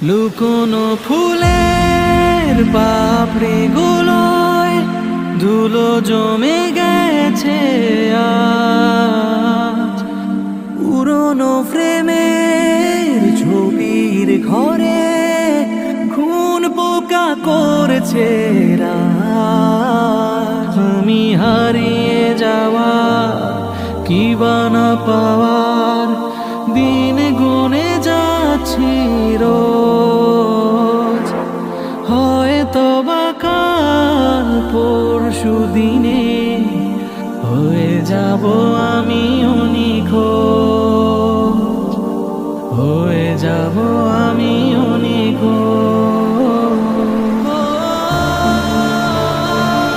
লুকোনো ফুলের পাপড়ি গুলোয় ধুলো জমে গেছে আজ। পুরনো ফ্রেমের ছবির ঘরে খুন পোকা করেছে রাজ। আমি হারিয়ে যাওয়া কিবা না পাওয়ার দিন গুনে যাচ্ছি রোজ। হয়তো বা কাল পরশু দিনে